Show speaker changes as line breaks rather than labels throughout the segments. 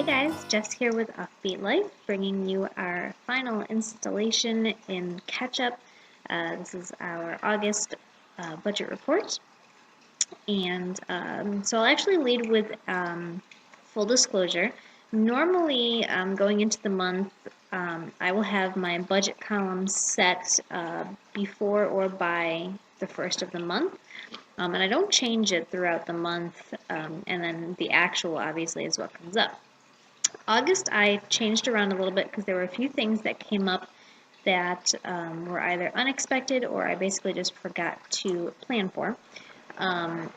Hey guys, Jess here with Offbeat Life, bringing you our final installation in catch-up. This is our August budget report, and so I'll actually lead with full disclosure. Normally, going into the month, I will have my budget column set before or by the first of the month. And I don't change it throughout the month, and then the actual obviously is what comes up. August, I changed around a little bit because there were a few things that came up that were either unexpected or I basically just forgot to plan for.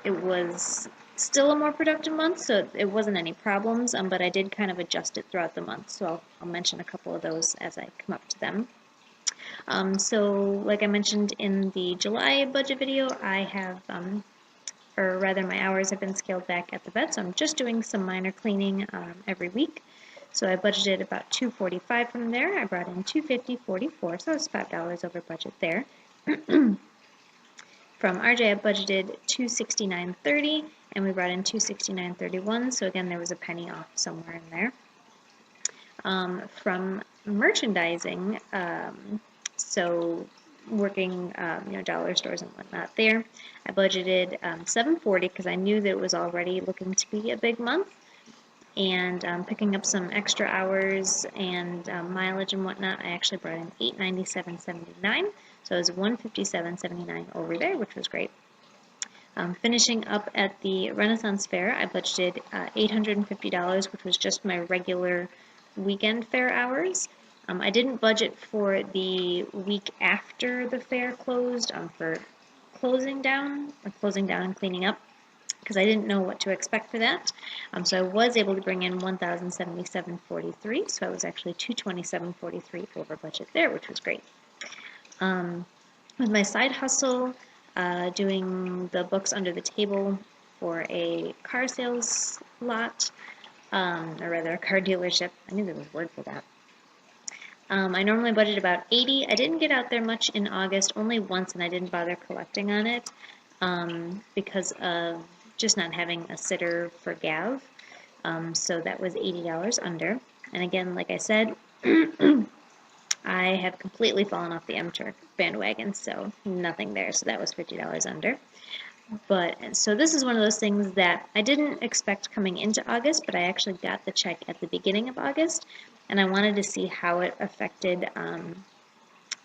It was still a more productive month, so it wasn't any problems, but I did kind of adjust it throughout the month, so I'll mention a couple of those as I come up to them. So like I mentioned in the July budget video, I have or rather my hours have been scaled back at the vet, so I'm just doing some minor cleaning every week. So I budgeted about $245 from there. I brought in $250.44, so it's $5 over budget there. From RJ, I budgeted $269.30, and we brought in $269.31, so again, there was a penny off somewhere in there. From merchandising, so working, dollar stores and whatnot there, I budgeted $740 because I knew that it was already looking to be a big month, and picking up some extra hours and mileage and whatnot, I actually brought in $897.79, so it was $157.79 over there, which was great. Finishing up at the Renaissance Fair, I budgeted $850, which was just my regular weekend fair hours. I didn't budget for the week after the fair closed for closing down and cleaning up, because I didn't know what to expect for that. So I was able to bring in $1,077.43, so I was actually $227.43 over budget there, which was great. With my side hustle, doing the books under the table for a car sales lot, or rather a car dealership. I knew there was a word for that. I normally budget about $80. I didn't get out there much in August, only once, and I didn't bother collecting on it because of just not having a sitter for Gav. So that was $80 under. And again, like I said, I have completely fallen off the M-Turk bandwagon, so nothing there. So that was $50 under. But so this is one of those things that I didn't expect coming into August, but I actually got the check at the beginning of August, and I wanted to see how it affected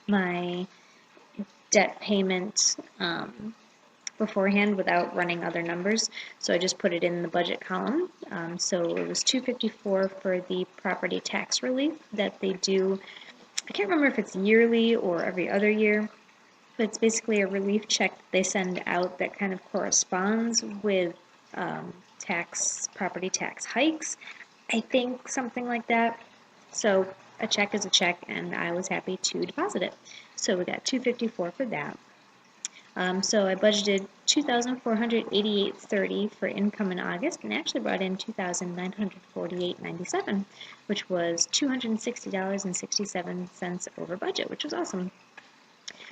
my debt payment beforehand without running other numbers. So I just put it in the budget column. So it was $254 for the property tax relief that they do. I can't remember if it's yearly or every other year. But it's basically a relief check that they send out that kind of corresponds with property tax hikes. I think something like that. So a check is a check, and I was happy to deposit it. So we got $254 for that. So I budgeted $2,488.30 for income in August, and actually brought in $2,948.97, which was $260.67 over budget, which was awesome.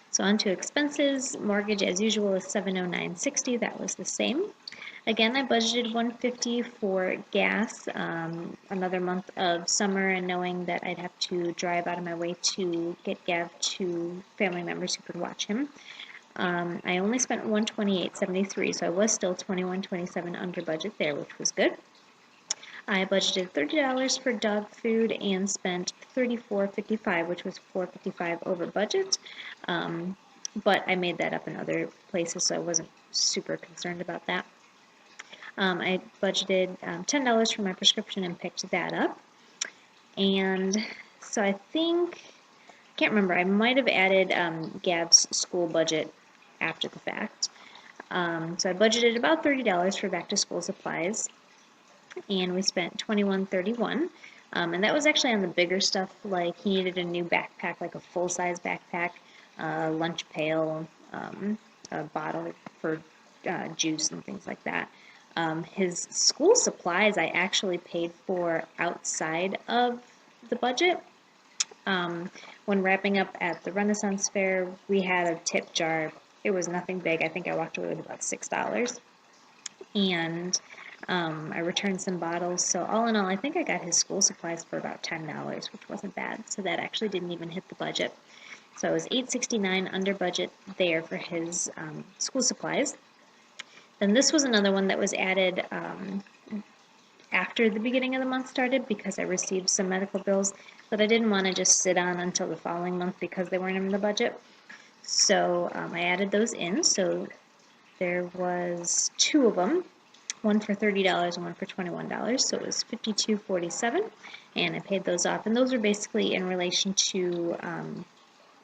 So on to expenses. Mortgage, as usual, is $709.60. That was the same. Again, I budgeted $150 for gas, another month of summer, and knowing that I'd have to drive out of my way to get Gav to family members who could watch him. I only spent $128.73, so I was still $21.27 under budget there, which was good. I budgeted $30 for dog food and spent $34.55, which was $4.55 over budget. But I made that up in other places, so I wasn't super concerned about that. I budgeted $10 for my prescription and picked that up. And so I can't remember, I might have added Gab's school budget after the fact. So I budgeted about $30 for back to school supplies, and we spent $21.31. And that was actually on the bigger stuff, like he needed a new backpack, like a full-size backpack, lunch pail, a bottle for juice and things like that. His school supplies I actually paid for outside of the budget. When wrapping up at the Renaissance Fair, we had a tip jar. It was nothing big. I think I walked away with about $6. And I returned some bottles. So all in all, I think I got his school supplies for about $10, which wasn't bad. So that actually didn't even hit the budget. So it was $8.69 under budget there for his school supplies. Then this was another one that was added after the beginning of the month started because I received some medical bills that I didn't want to just sit on until the following month because they weren't in the budget. So I added those in. So there was two of them, one for $30 and one for $21. So it was $52.47, and I paid those off. And those are basically in relation to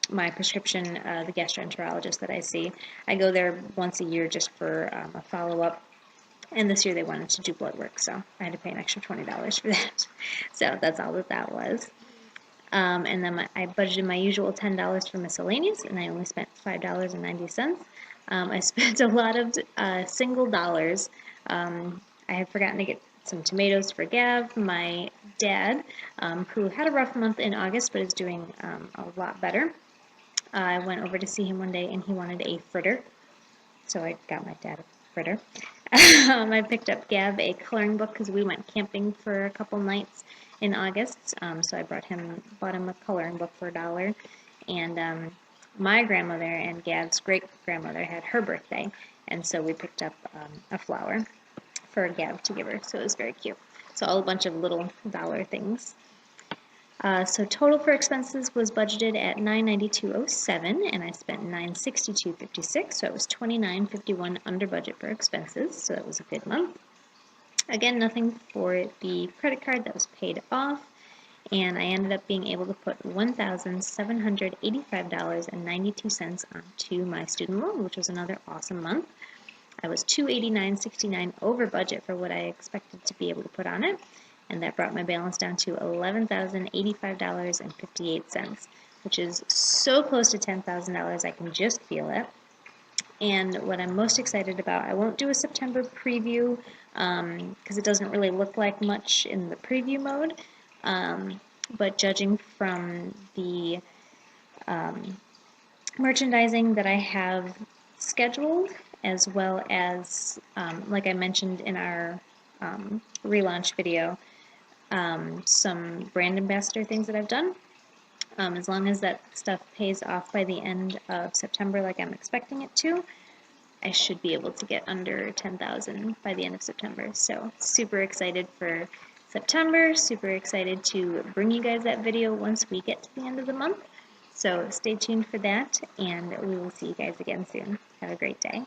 my prescription, the gastroenterologist that I see. I go there once a year just for a follow-up. And this year they wanted to do blood work, so I had to pay an extra $20 for that. So that's all that was. And then I budgeted my usual $10 for miscellaneous, and I only spent $5.90. I spent a lot of single dollars. I had forgotten to get some tomatoes for Gav, my dad, who had a rough month in August but is doing a lot better. I went over to see him one day, and he wanted a fritter, so I got my dad a fritter. I picked up Gab a coloring book because we went camping for a couple nights in August. So I bought him a coloring book for $1. And my grandmother and Gab's great-grandmother had her birthday, and so we picked up a flower for Gab to give her. So it was very cute. So all a bunch of little dollar things. So total for expenses was budgeted at $992.07, and I spent $962.56, so it was $29.51 under budget for expenses, so that was a good month. Again, nothing for the credit card that was paid off, and I ended up being able to put $1,785.92 onto my student loan, which was another awesome month. I was $289.69 over budget for what I expected to be able to put on it. And that brought my balance down to $11,085.58, which is so close to $10,000 I can just feel it. And what I'm most excited about, I won't do a September preview because it doesn't really look like much in the preview mode, but judging from the merchandising that I have scheduled, as well as, like I mentioned in our relaunch video, some brand ambassador things that I've done. As long as that stuff pays off by the end of September like I'm expecting it to, I should be able to get under 10,000 by the end of September. So super excited for September, super excited to bring you guys that video once we get to the end of the month. So stay tuned for that, and we will see you guys again soon. Have a great day.